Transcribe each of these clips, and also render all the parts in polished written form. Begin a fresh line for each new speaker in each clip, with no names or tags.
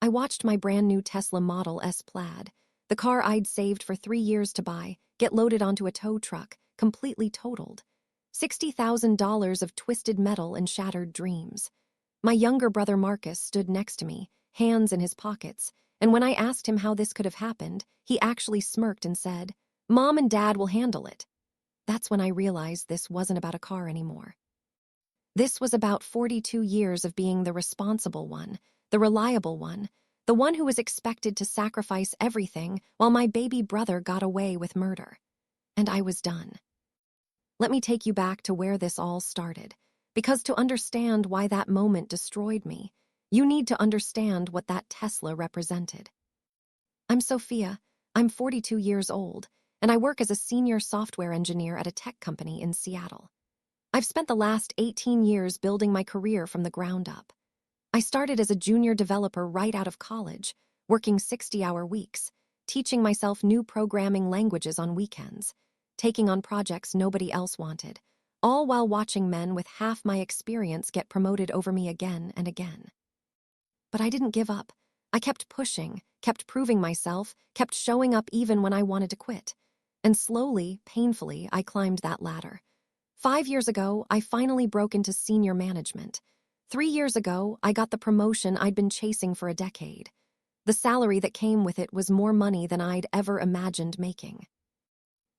I watched my brand new Tesla Model S Plaid, the car I'd saved for 3 years to buy, get loaded onto a tow truck, completely totaled. $60,000 of twisted metal and shattered dreams. My younger brother Marcus stood next to me, hands in his pockets, and when I asked him how this could have happened, he actually smirked and said, "Mom and Dad will handle it." That's when I realized this wasn't about a car anymore. This was about 42 years of being the responsible one, the reliable one, the one who was expected to sacrifice everything while my baby brother got away with murder. And I was done. Let me take you back to where this all started, because to understand why that moment destroyed me, you need to understand what that Tesla represented. I'm Sophia, I'm 42 years old, and I work as a senior software engineer at a tech company in Seattle. I've spent the last 18 years building my career from the ground up. I started as a junior developer right out of college, working 60-hour weeks, teaching myself new programming languages on weekends, taking on projects nobody else wanted, all while watching men with half my experience get promoted over me again and again. But I didn't give up. I kept pushing, kept proving myself, kept showing up even when I wanted to quit. And slowly, painfully, I climbed that ladder. 5 years ago, I finally broke into senior management. 3 years ago, I got the promotion I'd been chasing for a decade. The salary that came with it was more money than I'd ever imagined making.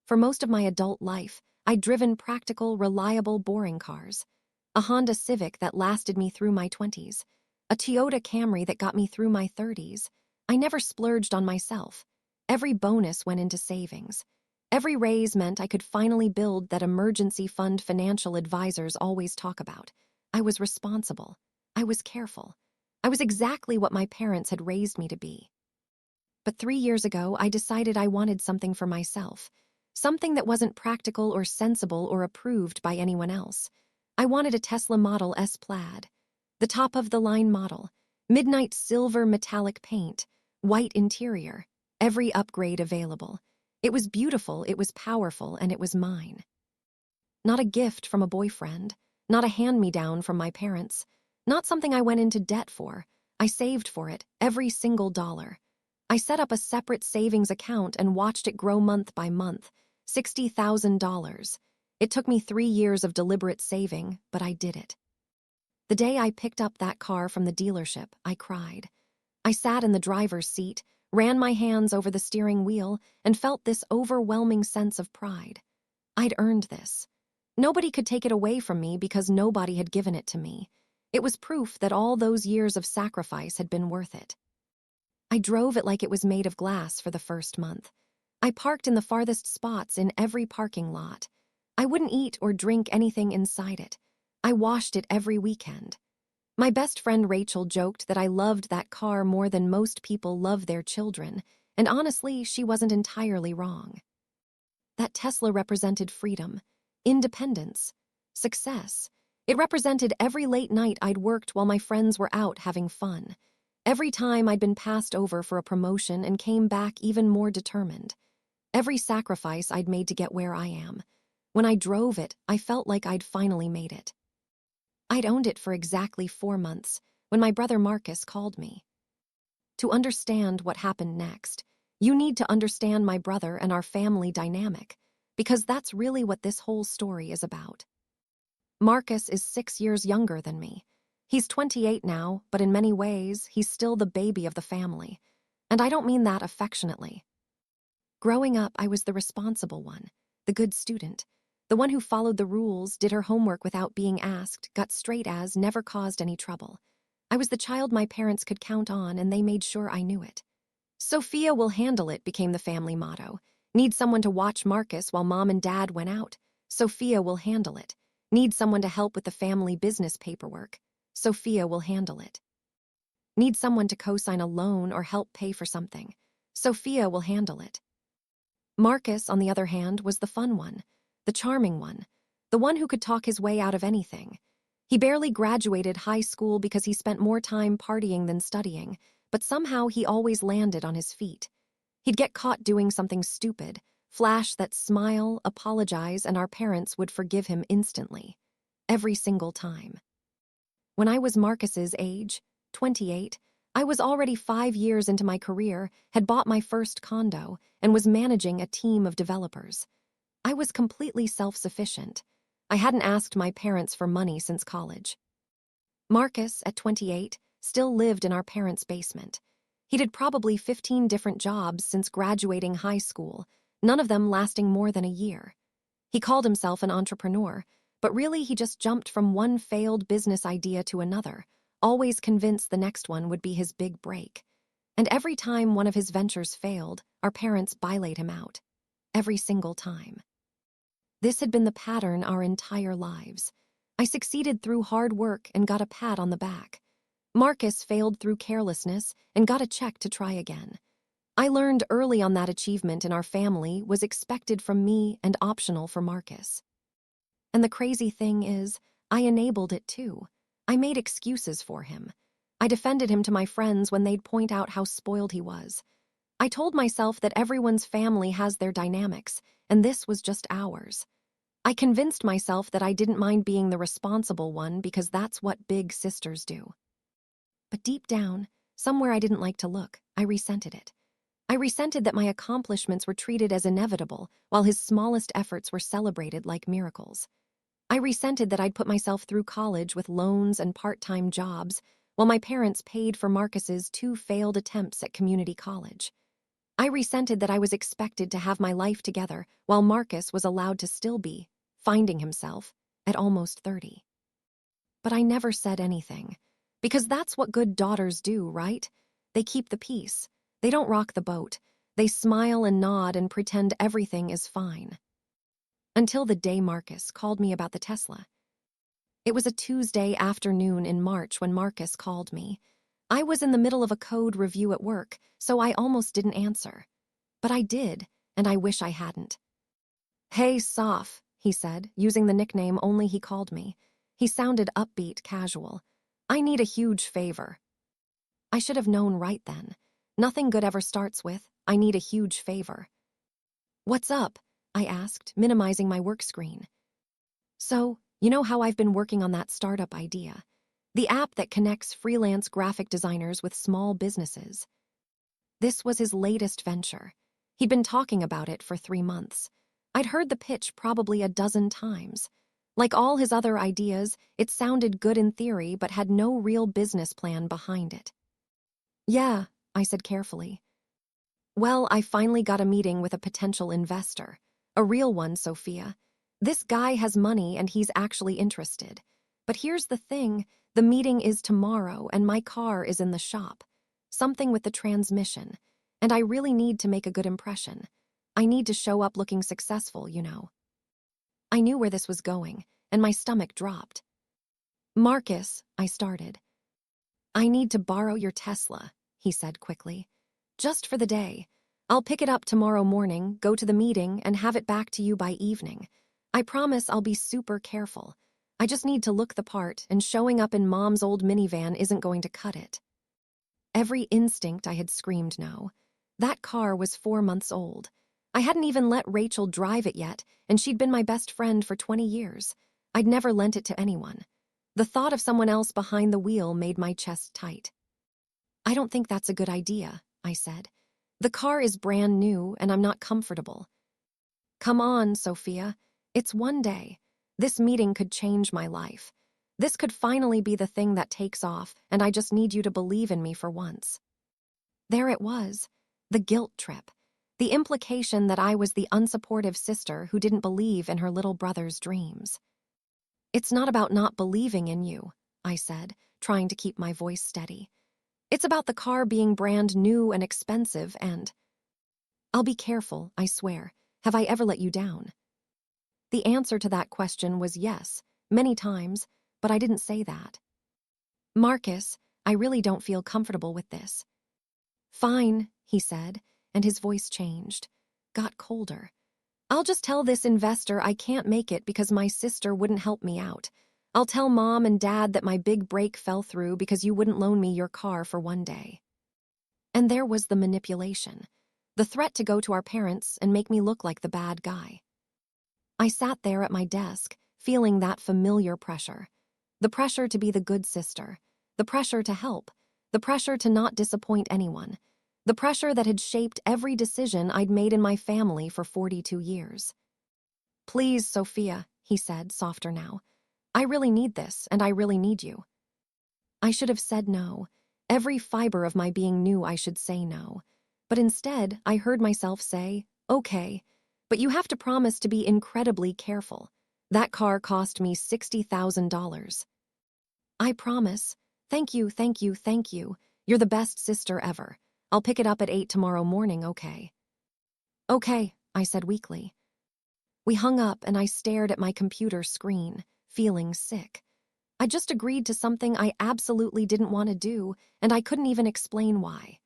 For most of my adult life, I'd driven practical, reliable, boring cars. A Honda Civic that lasted me through my 20s. A Toyota Camry that got me through my 30s. I never splurged on myself. Every bonus went into savings. Every raise meant I could finally build that emergency fund financial advisors always talk about. I was responsible. I was careful. I was exactly what my parents had raised me to be. But 3 years ago, I decided I wanted something for myself. Something that wasn't practical or sensible or approved by anyone else. I wanted a Tesla Model S Plaid. The top-of-the-line model. Midnight silver metallic paint. White interior. Every upgrade available. It was beautiful, it was powerful, and it was mine. Not a gift from a boyfriend. Not a hand-me-down from my parents. Not something I went into debt for. I saved for it, every single dollar. I set up a separate savings account and watched it grow month by month. $60,000. It took me 3 years of deliberate saving, but I did it. The day I picked up that car from the dealership, I cried. I sat in the driver's seat, ran my hands over the steering wheel, and felt this overwhelming sense of pride. I'd earned this. Nobody could take it away from me because nobody had given it to me. It was proof that all those years of sacrifice had been worth it. I drove it like it was made of glass for the first month. I parked in the farthest spots in every parking lot. I wouldn't eat or drink anything inside it. I washed it every weekend. My best friend Rachel joked that I loved that car more than most people love their children, and honestly, she wasn't entirely wrong. That Tesla represented freedom, independence, success. It represented every late night I'd worked while my friends were out having fun. Every time I'd been passed over for a promotion and came back even more determined. Every sacrifice I'd made to get where I am. When I drove it, I felt like I'd finally made it. I'd owned it for exactly 4 months when my brother Marcus called me. To understand what happened next, you need to understand my brother and our family dynamic, because that's really what this whole story is about. Marcus is 6 years younger than me. He's 28 now, but in many ways, he's still the baby of the family. And I don't mean that affectionately. Growing up, I was the responsible one, the good student, the one who followed the rules, did her homework without being asked, got straight A's, never caused any trouble. I was the child my parents could count on, and they made sure I knew it. Sophia will handle it became the family motto. Need someone to watch Marcus while Mom and Dad went out? Sophia will handle it. Need someone to help with the family business paperwork? Sophia will handle it. Need someone to co-sign a loan or help pay for something? Sophia will handle it. Marcus, on the other hand, was the fun one, the charming one, the one who could talk his way out of anything. He barely graduated high school because he spent more time partying than studying, but somehow he always landed on his feet. He'd get caught doing something stupid, flash that smile, apologize, and our parents would forgive him instantly. Every single time. When I was Marcus's age, 28, I was already 5 years into my career, had bought my first condo, and was managing a team of developers. I was completely self-sufficient. I hadn't asked my parents for money since college. Marcus, at 28, still lived in our parents' basement. He did probably 15 different jobs since graduating high school, none of them lasting more than a year. He called himself an entrepreneur, but really he just jumped from one failed business idea to another, always convinced the next one would be his big break. And every time one of his ventures failed, our parents bailaid him out. Every single time. This had been the pattern our entire lives. I succeeded through hard work and got a pat on the back. Marcus failed through carelessness and got a check to try again. I learned early on that achievement in our family was expected from me and optional for Marcus. And the crazy thing is, I enabled it too. I made excuses for him. I defended him to my friends when they'd point out how spoiled he was. I told myself that everyone's family has their dynamics, and this was just ours. I convinced myself that I didn't mind being the responsible one because that's what big sisters do. But deep down, somewhere I didn't like to look, I resented it. I resented that my accomplishments were treated as inevitable, while his smallest efforts were celebrated like miracles. I resented that I'd put myself through college with loans and part-time jobs, while my parents paid for Marcus's 2 failed attempts at community college. I resented that I was expected to have my life together, while Marcus was allowed to still be, finding himself, at almost 30. But I never said anything, because that's what good daughters do, right? They keep the peace. They don't rock the boat. They smile and nod and pretend everything is fine. Until the day Marcus called me about the Tesla. It was a Tuesday afternoon in March when Marcus called me. I was in the middle of a code review at work, so I almost didn't answer. But I did, and I wish I hadn't. "Hey, Soph," he said, using the nickname only he called me. He sounded upbeat, casual. "I need a huge favor." I should have known right then. Nothing good ever starts with, "I need a huge favor." "What's up?" I asked, minimizing my work screen. "So, you know how I've been working on that startup idea? The app that connects freelance graphic designers with small businesses." This was his latest venture. He'd been talking about it for 3 months. I'd heard the pitch probably a dozen times. Like all his other ideas, it sounded good in theory but had no real business plan behind it. "Yeah," I said carefully. "Well, I finally got a meeting with a potential investor. A real one, Sophia. This guy has money and he's actually interested. But here's the thing, the meeting is tomorrow and my car is in the shop. Something with the transmission. And I really need to make a good impression. I need to show up looking successful, you know." I knew where this was going, and my stomach dropped. "Marcus," I started. "I need to borrow your Tesla," he said quickly. "Just for the day. I'll pick it up tomorrow morning, go to the meeting, and have it back to you by evening. I promise I'll be super careful. I just need to look the part, and showing up in Mom's old minivan isn't going to cut it." Every instinct I had screamed no. That car was 4 months old. I hadn't even let Rachel drive it yet, and she'd been my best friend for 20 years. I'd never lent it to anyone. The thought of someone else behind the wheel made my chest tight. "I don't think that's a good idea," I said. "The car is brand new, and I'm not comfortable." "Come on, Sophia. It's one day. This meeting could change my life. This could finally be the thing that takes off, and I just need you to believe in me for once." There it was, the guilt trip, the implication that I was the unsupportive sister who didn't believe in her little brother's dreams. "It's not about not believing in you," I said, trying to keep my voice steady. "It's about the car being brand new and expensive and—" "I'll be careful, I swear. Have I ever let you down?" The answer to that question was yes, many times, but I didn't say that. "Marcus, I really don't feel comfortable with this." "Fine," he said, and his voice changed, got colder. "I'll just tell this investor I can't make it because my sister wouldn't help me out. I'll tell Mom and Dad that my big break fell through because you wouldn't loan me your car for one day." And there was the manipulation, the threat to go to our parents and make me look like the bad guy. I sat there at my desk, feeling that familiar pressure. The pressure to be the good sister, the pressure to help, the pressure to not disappoint anyone, the pressure that had shaped every decision I'd made in my family for 42 years. "Please, Sophia," he said, softer now. "I really need this, and I really need you." I should have said no. Every fiber of my being knew I should say no. But instead, I heard myself say, "Okay, but you have to promise to be incredibly careful. That car cost me $60,000. "I promise. Thank you, thank you, thank you. You're the best sister ever. I'll pick it up at 8 tomorrow morning, okay?" "Okay," I said weakly. We hung up and I stared at my computer screen, feeling sick. I just agreed to something I absolutely didn't want to do, and I couldn't even explain why.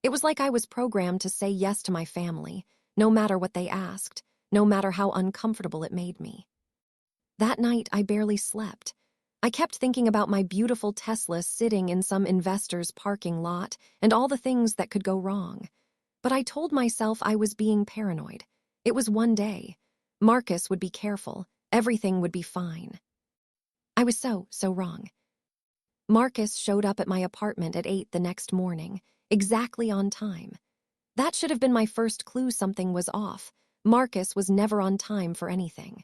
It was like I was programmed to say yes to my family, no matter what they asked, no matter how uncomfortable it made me. That night, I barely slept. I kept thinking about my beautiful Tesla sitting in some investor's parking lot and all the things that could go wrong. But I told myself I was being paranoid. It was one day. Marcus would be careful. Everything would be fine. I was so wrong. Marcus showed up at my apartment at 8 the next morning, exactly on time. That should have been my first clue something was off. Marcus was never on time for anything.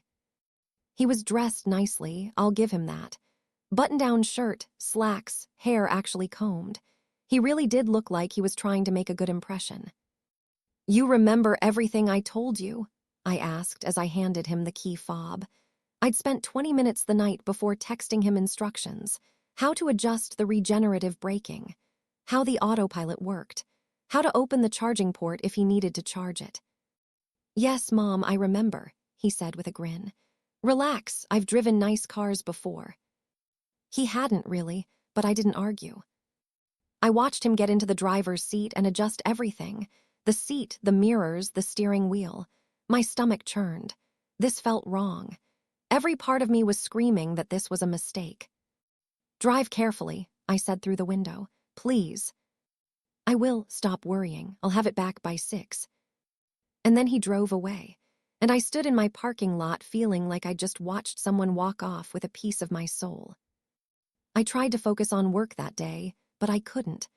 He was dressed nicely, I'll give him that. Button-down shirt, slacks, hair actually combed. He really did look like he was trying to make a good impression. "You remember everything I told you?" I asked as I handed him the key fob. I'd spent 20 minutes the night before texting him instructions, how to adjust the regenerative braking, how the autopilot worked, how to open the charging port if he needed to charge it. "Yes, Mom, I remember," he said with a grin. "Relax, I've driven nice cars before." He hadn't really, but I didn't argue. I watched him get into the driver's seat and adjust everything. The seat, the mirrors, the steering wheel. My stomach churned. This felt wrong. Every part of me was screaming that this was a mistake. "Drive carefully," I said through the window. "Please." "I will, stop worrying. I'll have it back by 6. And then he drove away, and I stood in my parking lot feeling like I'd just watched someone walk off with a piece of my soul. I tried to focus on work that day, but I couldn't.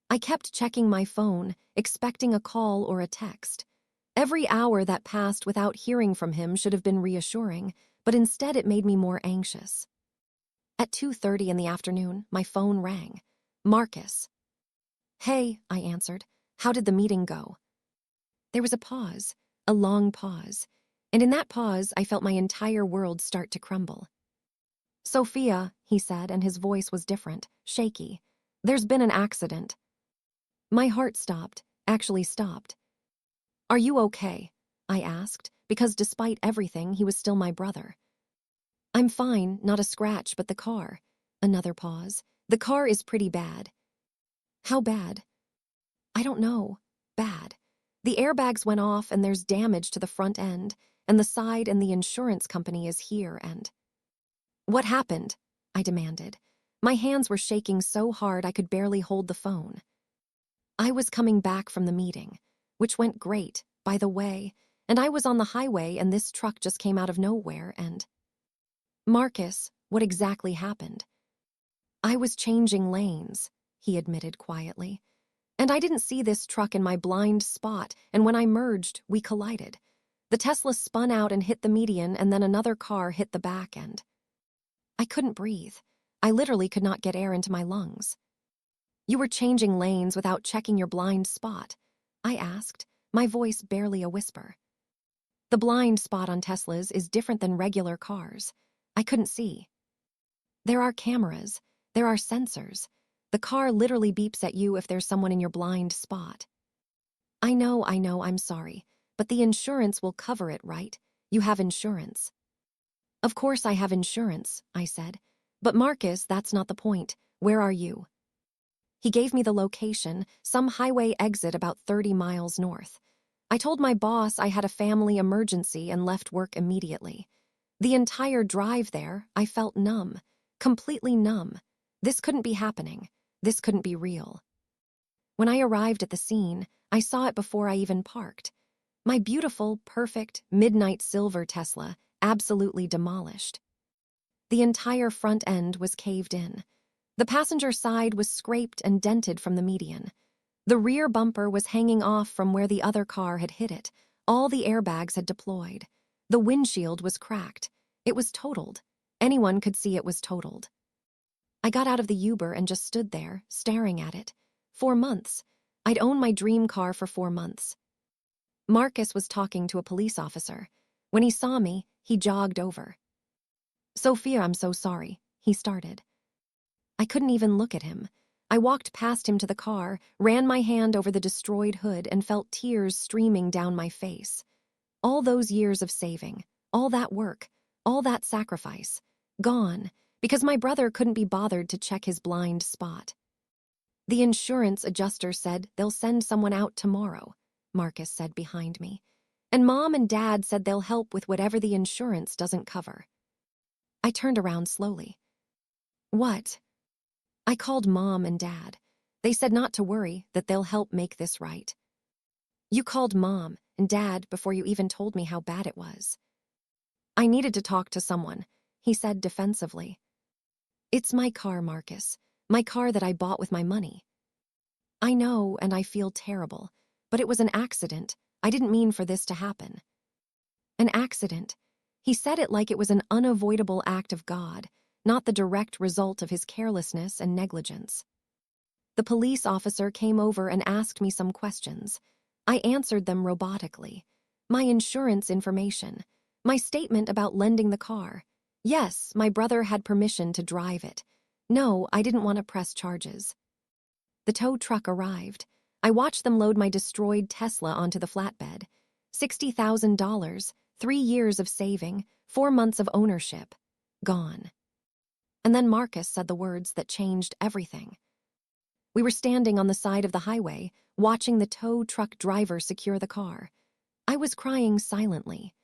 I kept checking my phone, expecting a call or a text. Every hour that passed without hearing from him should have been reassuring, but instead it made me more anxious. At 2:30 in the afternoon, my phone rang. Marcus. "Hey," I answered. "How did the meeting go?" There was a pause, a long pause, and in that pause I felt my entire world start to crumble. "Sophia," he said, and his voice was different, shaky. "There's been an accident." My heart stopped, actually stopped. "Are you okay?" I asked, because despite everything, he was still my brother. "I'm fine, not a scratch, but the car." Another pause. "The car is pretty bad." "How bad?" "I don't know. Bad. The airbags went off and there's damage to the front end, and the side, and the insurance company is here and—" "What happened?" I demanded. My hands were shaking so hard I could barely hold the phone. I was coming back from the meeting, which went great, by the way, and I was on the highway and this truck just came out of nowhere and— "Marcus, what exactly happened?" "I was changing lanes," he admitted quietly. "And I didn't see this truck in my blind spot, and when I merged, we collided. The Tesla spun out and hit the median, and then another car hit the back end." I couldn't breathe. I literally could not get air into my lungs. "You were changing lanes without checking your blind spot?" I asked, my voice barely a whisper. "The blind spot on Teslas is different than regular cars. I couldn't see." "There are cameras. There are sensors. The car literally beeps at you if there's someone in your blind spot." I know, I'm sorry. But the insurance will cover it, right? You have insurance." "Of course I have insurance," I said. "But Marcus, that's not the point. Where are you?" He gave me the location, some highway exit about 30 miles north. I told my boss I had a family emergency and left work immediately. The entire drive there, I felt numb, completely numb. This couldn't be happening. This couldn't be real. When I arrived at the scene, I saw it before I even parked. My beautiful, perfect, midnight silver Tesla, absolutely demolished. The entire front end was caved in. The passenger side was scraped and dented from the median. The rear bumper was hanging off from where the other car had hit it. All the airbags had deployed. The windshield was cracked. It was totaled. Anyone could see it was totaled. I got out of the Uber and just stood there, staring at it. 4 months. I'd owned my dream car for 4 months. Marcus was talking to a police officer. When he saw me, he jogged over. "Sophia, I'm so sorry," he started. I couldn't even look at him. I walked past him to the car, ran my hand over the destroyed hood, and felt tears streaming down my face. All those years of saving, all that work, all that sacrifice, gone, because my brother couldn't be bothered to check his blind spot. "The insurance adjuster said they'll send someone out tomorrow," Marcus said behind me. "And Mom and Dad said they'll help with whatever the insurance doesn't cover." I turned around slowly. "What?" "I called Mom and Dad. They said not to worry, that they'll help make this right." "You called Mom and Dad before you even told me how bad it was." "I needed to talk to someone," he said defensively. "It's my car, Marcus. My car that I bought with my money." "I know, and I feel terrible. But it was an accident. I didn't mean for this to happen." "An accident?" He said it like it was an unavoidable act of God, not the direct result of his carelessness and negligence. The police officer came over and asked me some questions. I answered them robotically. My insurance information. My statement about lending the car. Yes, my brother had permission to drive it. No, I didn't want to press charges. The tow truck arrived. I watched them load my destroyed Tesla onto the flatbed. $60,000, 3 years of saving, 4 months of ownership. Gone. And then Marcus said the words that changed everything. We were standing on the side of the highway, watching the tow truck driver secure the car. I was crying silently.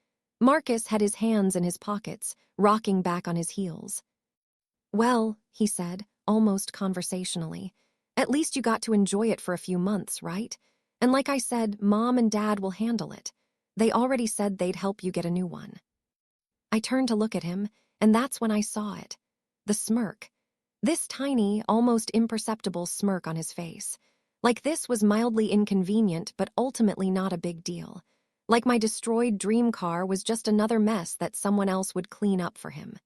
Marcus had his hands in his pockets, rocking back on his heels. "Well," he said, almost conversationally, "at least you got to enjoy it for a few months, right? And like I said, Mom and Dad will handle it. They already said they'd help you get a new one." I turned to look at him, and that's when I saw it. The smirk. This tiny, almost imperceptible smirk on his face. Like this was mildly inconvenient, but ultimately not a big deal. Like my destroyed dream car was just another mess that someone else would clean up for him.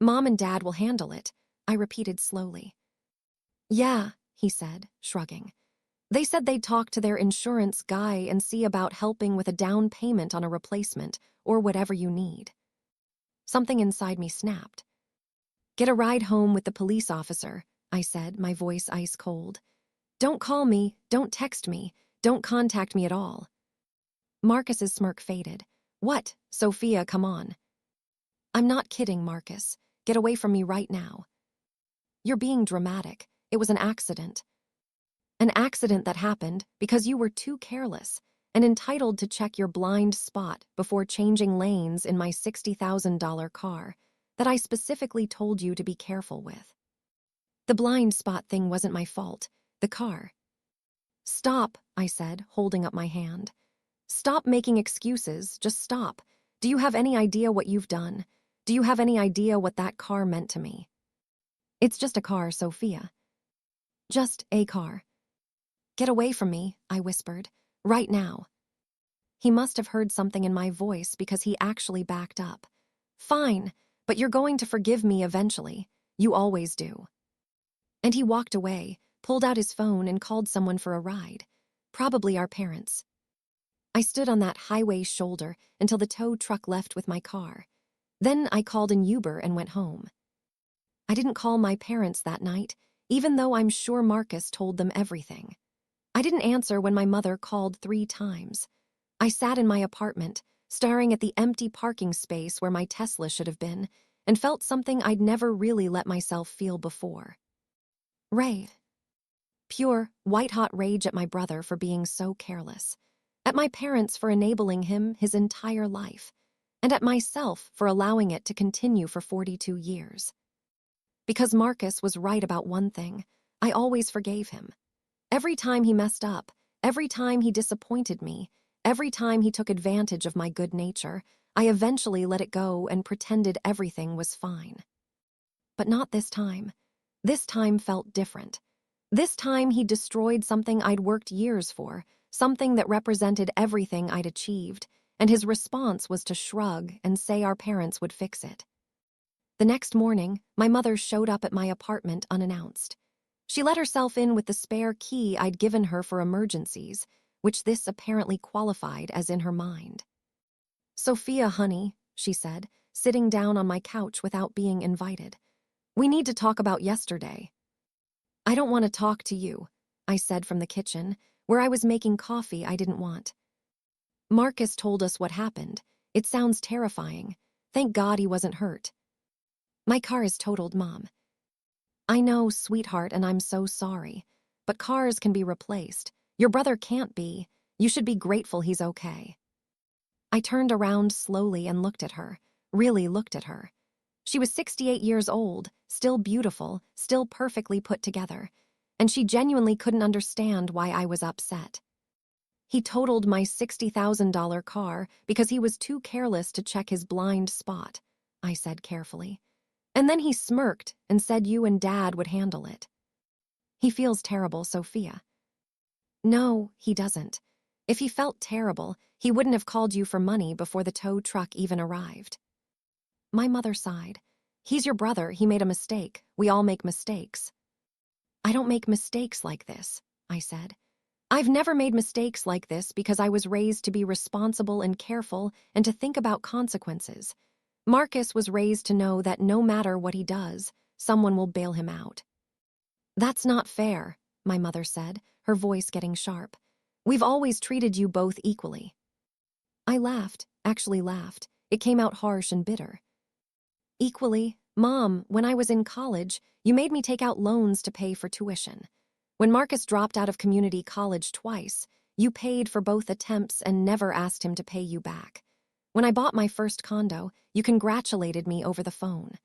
"Mom and Dad will handle it," I repeated slowly. "Yeah," he said, shrugging. "They said they'd talk to their insurance guy and see about helping with a down payment on a replacement or whatever you need." Something inside me snapped. "Get a ride home with the police officer," I said, my voice ice cold. "Don't call me, don't text me, don't contact me at all." Marcus's smirk faded. "What? Sophia, come on." "I'm not kidding, Marcus. Get away from me right now." "You're being dramatic. It was an accident." "An accident that happened because you were too careless and entitled to check your blind spot before changing lanes in my $60,000 car that I specifically told you to be careful with." "The blind spot thing wasn't my fault. The car." "Stop," I said, holding up my hand. "Stop making excuses. Just stop. Do you have any idea what you've done? Do you have any idea what that car meant to me?" "It's just a car, Sophia." "Just a car." "Get away from me," I whispered. "Right now." He must have heard something in my voice because he actually backed up. "Fine, but you're going to forgive me eventually. You always do." And he walked away, pulled out his phone and called someone for a ride. Probably our parents. I stood on that highway shoulder until the tow truck left with my car. Then I called an Uber and went home. I didn't call my parents that night, even though I'm sure Marcus told them everything. I didn't answer when my mother called 3 times. I sat in my apartment, staring at the empty parking space where my Tesla should have been, and felt something I'd never really let myself feel before. Rage. Pure, white-hot rage at my brother for being so careless, at my parents for enabling him his entire life, and at myself for allowing it to continue for 42 years. Because Marcus was right about one thing, I always forgave him. Every time he messed up, every time he disappointed me, every time he took advantage of my good nature, I eventually let it go and pretended everything was fine. But not this time. This time felt different. This time he destroyed something I'd worked years for, something that represented everything I'd achieved, and his response was to shrug and say our parents would fix it. The next morning, my mother showed up at my apartment unannounced. She let herself in with the spare key I'd given her for emergencies, which this apparently qualified as in her mind. "Sophia, honey," she said, sitting down on my couch without being invited. "We need to talk about yesterday." "I don't want to talk to you," I said from the kitchen, where I was making coffee I didn't want. "Marcus told us what happened. It sounds terrifying. Thank God he wasn't hurt." "My car is totaled, Mom." "I know, sweetheart, and I'm so sorry. But cars can be replaced. Your brother can't be. You should be grateful he's okay." I turned around slowly and looked at her, really looked at her. She was 68 years old, still beautiful, still perfectly put together, and she genuinely couldn't understand why I was upset. "He totaled my $60,000 car because he was too careless to check his blind spot," I said carefully. "And then he smirked and said you and Dad would handle it." "He feels terrible, Sophia." "No, he doesn't. If he felt terrible, he wouldn't have called you for money before the tow truck even arrived." My mother sighed. "He's your brother, he made a mistake. We all make mistakes." "I don't make mistakes like this," I said. "I've never made mistakes like this because I was raised to be responsible and careful and to think about consequences. Marcus was raised to know that no matter what he does, someone will bail him out." "That's not fair," my mother said, her voice getting sharp. "We've always treated you both equally." I laughed, actually laughed. It came out harsh and bitter. "Equally? Mom, when I was in college, you made me take out loans to pay for tuition. When Marcus dropped out of community college twice, you paid for both attempts and never asked him to pay you back. When I bought my first condo, you congratulated me over the phone.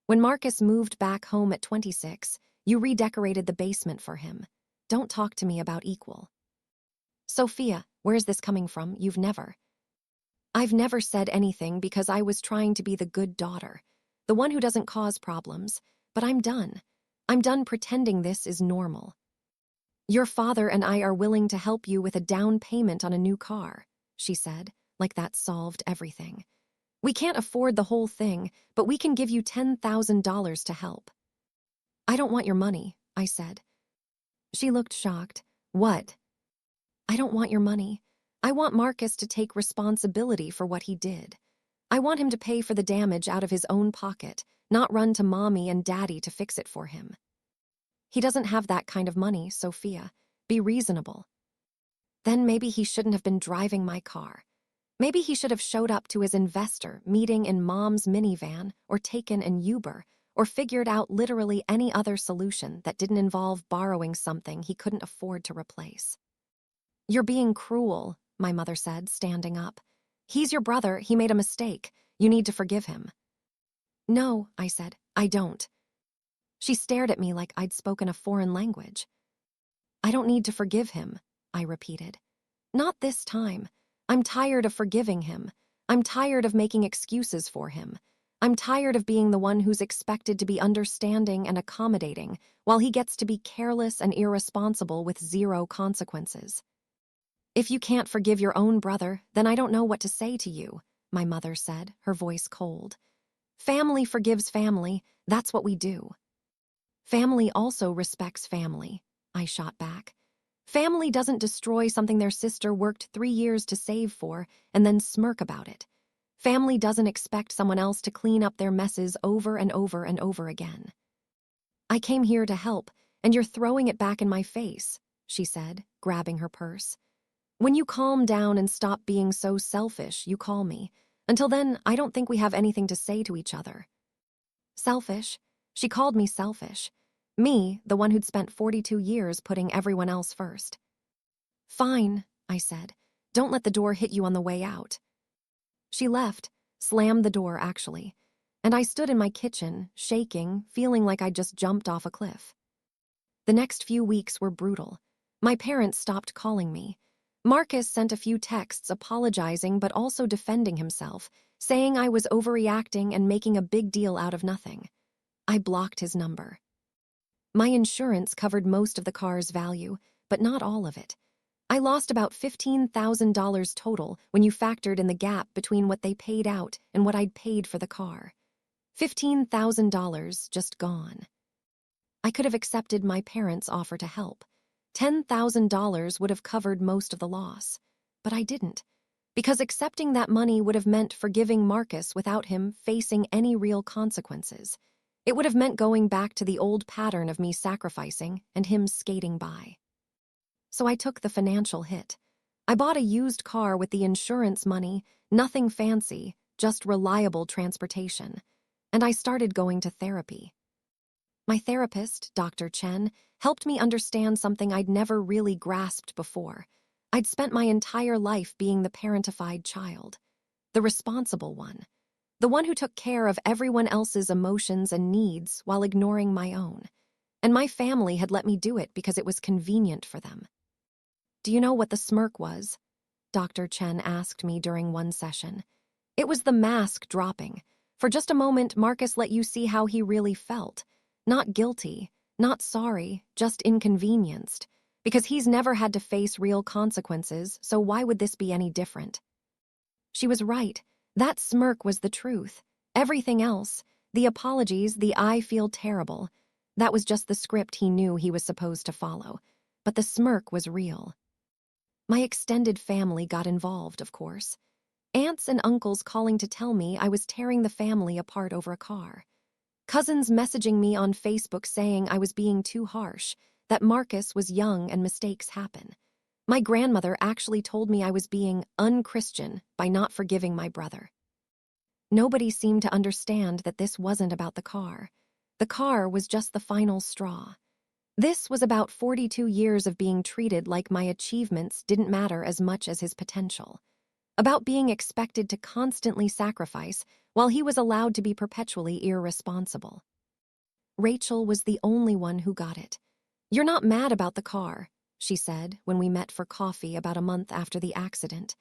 When Marcus moved back home at 26, you redecorated the basement for him. Don't talk to me about equal." "Sophia, where's this coming from? You've never." "I've never said anything because I was trying to be the good daughter, the one who doesn't cause problems, but I'm done. I'm done pretending this is normal. Your father and I are willing to help you with a down payment on a new car," she said, like that solved everything. "We can't afford the whole thing, but we can give you $10,000 to help." "I don't want your money," I said. She looked shocked. "What?" "I don't want your money. I want Marcus to take responsibility for what he did. I want him to pay for the damage out of his own pocket, not run to Mommy and Daddy to fix it for him." "He doesn't have that kind of money, Sophia. Be reasonable." "Then maybe he shouldn't have been driving my car. Maybe he should have showed up to his investor meeting in Mom's minivan or taken an Uber or figured out literally any other solution that didn't involve borrowing something he couldn't afford to replace." "You're being cruel," my mother said, standing up. "He's your brother, he made a mistake. You need to forgive him." "No," I said, "I don't." She stared at me like I'd spoken a foreign language. "I don't need to forgive him," I repeated. "Not this time. I'm tired of forgiving him. I'm tired of making excuses for him. I'm tired of being the one who's expected to be understanding and accommodating while he gets to be careless and irresponsible with zero consequences." "If you can't forgive your own brother, then I don't know what to say to you," my mother said, her voice cold. "Family forgives family. That's what we do." "Family also respects family," I shot back. "Family doesn't destroy something their sister worked 3 years to save for and then smirk about it. Family doesn't expect someone else to clean up their messes over and over and over again." "I came here to help, and you're throwing it back in my face," she said, grabbing her purse. "When you calm down and stop being so selfish, you call me. Until then, I don't think we have anything to say to each other." Selfish? She called me selfish. Me, the one who'd spent 42 years putting everyone else first. "Fine," I said. "Don't let the door hit you on the way out." She left, slammed the door actually, and I stood in my kitchen, shaking, feeling like I'd just jumped off a cliff. The next few weeks were brutal. My parents stopped calling me. Marcus sent a few texts apologizing but also defending himself, saying I was overreacting and making a big deal out of nothing. I blocked his number. My insurance covered most of the car's value, but not all of it. I lost about $15,000 total when you factored in the gap between what they paid out and what I'd paid for the car. $15,000 just gone. I could have accepted my parents' offer to help. $10,000 would have covered most of the loss. But I didn't, because accepting that money would have meant forgiving Marcus without him facing any real consequences. It would have meant going back to the old pattern of me sacrificing and him skating by. So I took the financial hit. I bought a used car with the insurance money, nothing fancy, just reliable transportation. And I started going to therapy. My therapist, Dr. Chen, helped me understand something I'd never really grasped before. I'd spent my entire life being the parentified child, the responsible one, the one who took care of everyone else's emotions and needs while ignoring my own. And my family had let me do it because it was convenient for them. Do you know what the smirk was? Dr. Chen asked me during one session. It was the mask dropping. For just a moment, Marcus let you see how he really felt. Not guilty, not sorry, just inconvenienced. Because he's never had to face real consequences, so why would this be any different? She was right. That smirk was the truth. Everything else, the apologies, the I feel terrible, that was just the script he knew he was supposed to follow. But the smirk was real. My extended family got involved, of course. Aunts and uncles calling to tell me I was tearing the family apart over a car. Cousins messaging me on Facebook saying I was being too harsh, that Marcus was young and mistakes happen. My grandmother actually told me I was being unchristian by not forgiving my brother. Nobody seemed to understand that this wasn't about the car. The car was just the final straw. This was about 42 years of being treated like my achievements didn't matter as much as his potential. About being expected to constantly sacrifice while he was allowed to be perpetually irresponsible. Rachel was the only one who got it. "You're not mad about the car," she said when we met for coffee about a month after the accident.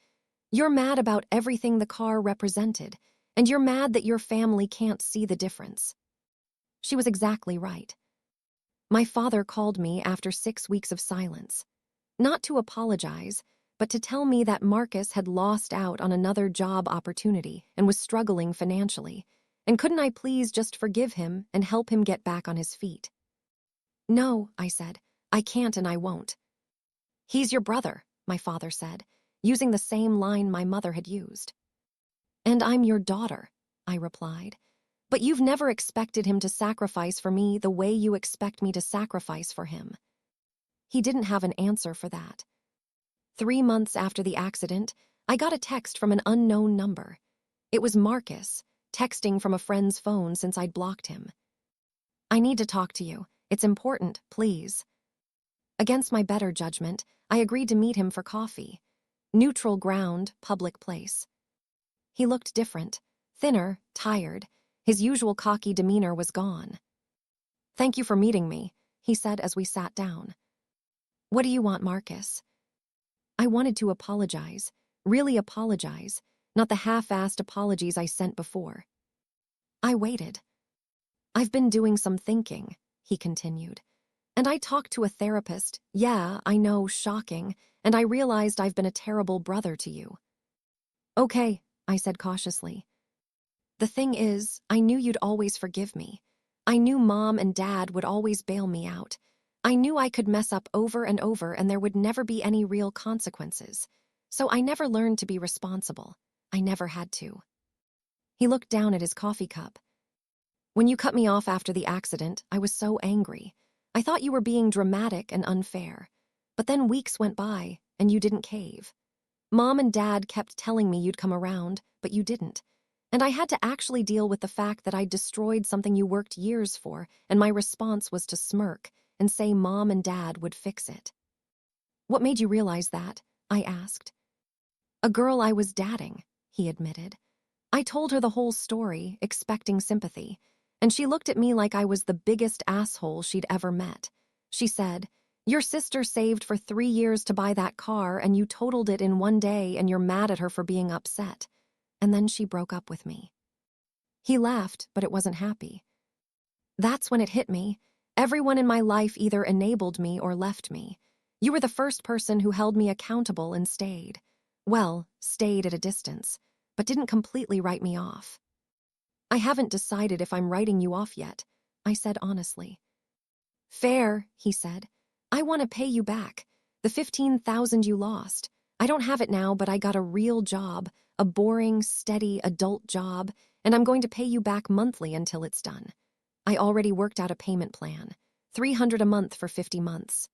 "You're mad about everything the car represented, and you're mad that your family can't see the difference." She was exactly right. My father called me after 6 weeks of silence. Not to apologize, but to tell me that Marcus had lost out on another job opportunity and was struggling financially, and couldn't I please just forgive him and help him get back on his feet? "No," I said, "I can't and I won't." "He's your brother," my father said, using the same line my mother had used. "And I'm your daughter," I replied. "But you've never expected him to sacrifice for me the way you expect me to sacrifice for him." He didn't have an answer for that. 3 months after the accident, I got a text from an unknown number. It was Marcus, texting from a friend's phone since I'd blocked him. "I need to talk to you. It's important, please." Against my better judgment, I agreed to meet him for coffee. Neutral ground, public place. He looked different, thinner, tired. His usual cocky demeanor was gone. "Thank you for meeting me," he said as we sat down. "What do you want, Marcus?" I wanted to apologize, really apologize, not the half-assed apologies I sent before. I waited. "I've been doing some thinking," he continued. "And I talked to a therapist. Yeah, I know, shocking, and I realized I've been a terrible brother to you." "Okay," I said cautiously. "The thing is, I knew you'd always forgive me. I knew Mom and Dad would always bail me out. I knew I could mess up over and over and there would never be any real consequences. So I never learned to be responsible. I never had to." He looked down at his coffee cup. "When you cut me off after the accident, I was so angry. I thought you were being dramatic and unfair. But then weeks went by, and you didn't cave. Mom and Dad kept telling me you'd come around, but you didn't. And I had to actually deal with the fact that I'd destroyed something you worked years for, and my response was to smirk and say Mom and Dad would fix it." "What made you realize that?" I asked. "A girl I was dating," he admitted. I told her the whole story, expecting sympathy, and she looked at me like I was the biggest asshole she'd ever met. She said, "Your sister saved for 3 years to buy that car and you totaled it in one day and you're mad at her for being upset." And then she broke up with me. He laughed, but it wasn't happy. That's when it hit me. Everyone in my life either enabled me or left me. You were the first person who held me accountable and stayed. Well, stayed at a distance, but didn't completely write me off. I haven't decided if I'm writing you off yet, I said honestly. Fair, he said. I want to pay you back. The 15,000 you lost. I don't have it now, but I got a real job, a boring, steady adult job, and I'm going to pay you back monthly until it's done. I already worked out a payment plan. $300 a month for 50 months.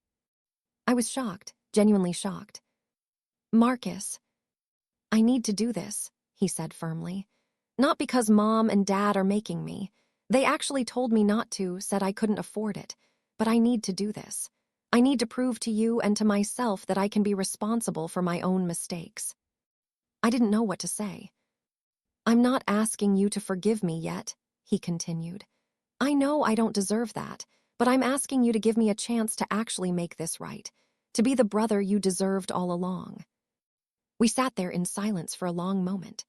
I was shocked, genuinely shocked. Marcus, I need to do this, he said firmly. Not because Mom and Dad are making me. They actually told me not to, said I couldn't afford it. But I need to do this. I need to prove to you and to myself that I can be responsible for my own mistakes. I didn't know what to say. I'm not asking you to forgive me yet, he continued. I know I don't deserve that, but I'm asking you to give me a chance to actually make this right, to be the brother you deserved all along. We sat there in silence for a long moment.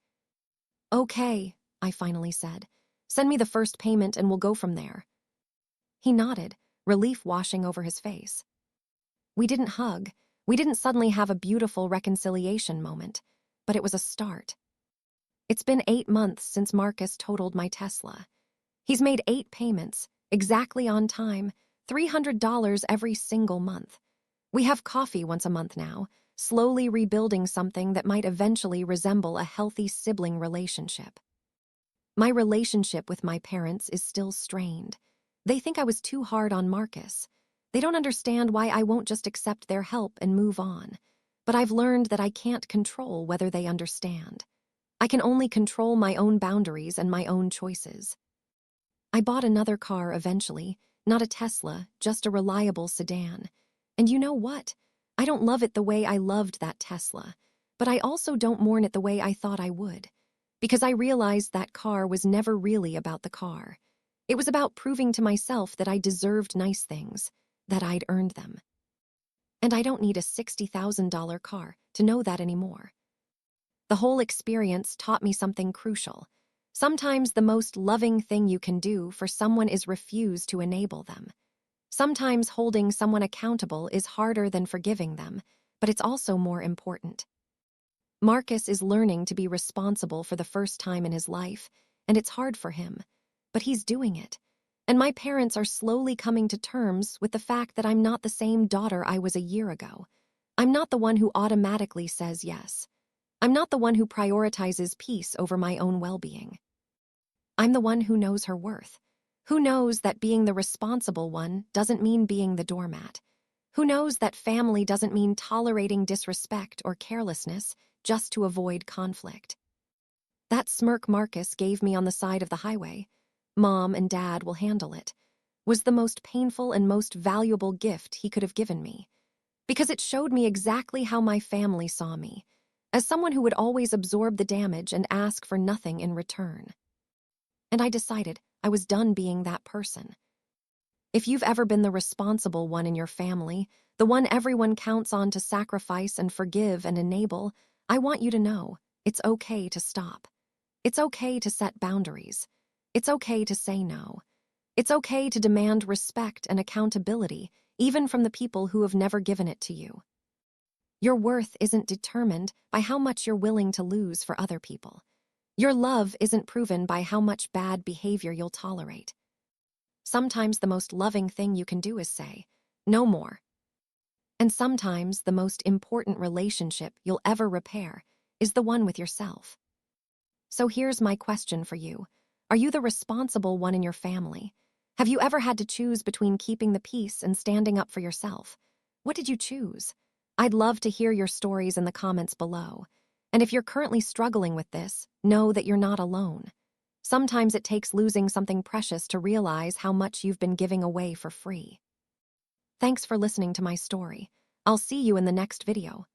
Okay, I finally said. Send me the first payment and we'll go from there. He nodded, relief washing over his face. We didn't hug. We didn't suddenly have a beautiful reconciliation moment, but it was a start. It's been 8 months since Marcus totaled my Tesla. He's made 8 payments, exactly on time, $300 every single month. We have coffee once a month now, slowly rebuilding something that might eventually resemble a healthy sibling relationship. My relationship with my parents is still strained. They think I was too hard on Marcus. They don't understand why I won't just accept their help and move on. But I've learned that I can't control whether they understand. I can only control my own boundaries and my own choices. I bought another car eventually, not a Tesla, just a reliable sedan. And you know what? I don't love it the way I loved that Tesla, but I also don't mourn it the way I thought I would. Because I realized that car was never really about the car. It was about proving to myself that I deserved nice things, that I'd earned them. And I don't need a $60,000 car to know that anymore. The whole experience taught me something crucial. Sometimes the most loving thing you can do for someone is refuse to enable them. Sometimes holding someone accountable is harder than forgiving them, but it's also more important. Marcus is learning to be responsible for the first time in his life, and it's hard for him, but he's doing it. And my parents are slowly coming to terms with the fact that I'm not the same daughter I was a year ago. I'm not the one who automatically says yes. I'm not the one who prioritizes peace over my own well-being. I'm the one who knows her worth. Who knows that being the responsible one doesn't mean being the doormat? Who knows that family doesn't mean tolerating disrespect or carelessness just to avoid conflict? That smirk Marcus gave me on the side of the highway, Mom and Dad will handle it, was the most painful and most valuable gift he could have given me. Because it showed me exactly how my family saw me, as someone who would always absorb the damage and ask for nothing in return. And I decided I was done being that person. If you've ever been the responsible one in your family, the one everyone counts on to sacrifice and forgive and enable, I want you to know it's okay to stop. It's okay to set boundaries. It's okay to say no. It's okay to demand respect and accountability, even from the people who have never given it to you. Your worth isn't determined by how much you're willing to lose for other people. Your love isn't proven by how much bad behavior you'll tolerate. Sometimes the most loving thing you can do is say, no more. And sometimes the most important relationship you'll ever repair is the one with yourself. So here's my question for you. Are you the responsible one in your family? Have you ever had to choose between keeping the peace and standing up for yourself? What did you choose? I'd love to hear your stories in the comments below. And if you're currently struggling with this, know that you're not alone. Sometimes it takes losing something precious to realize how much you've been giving away for free. Thanks for listening to my story. I'll see you in the next video.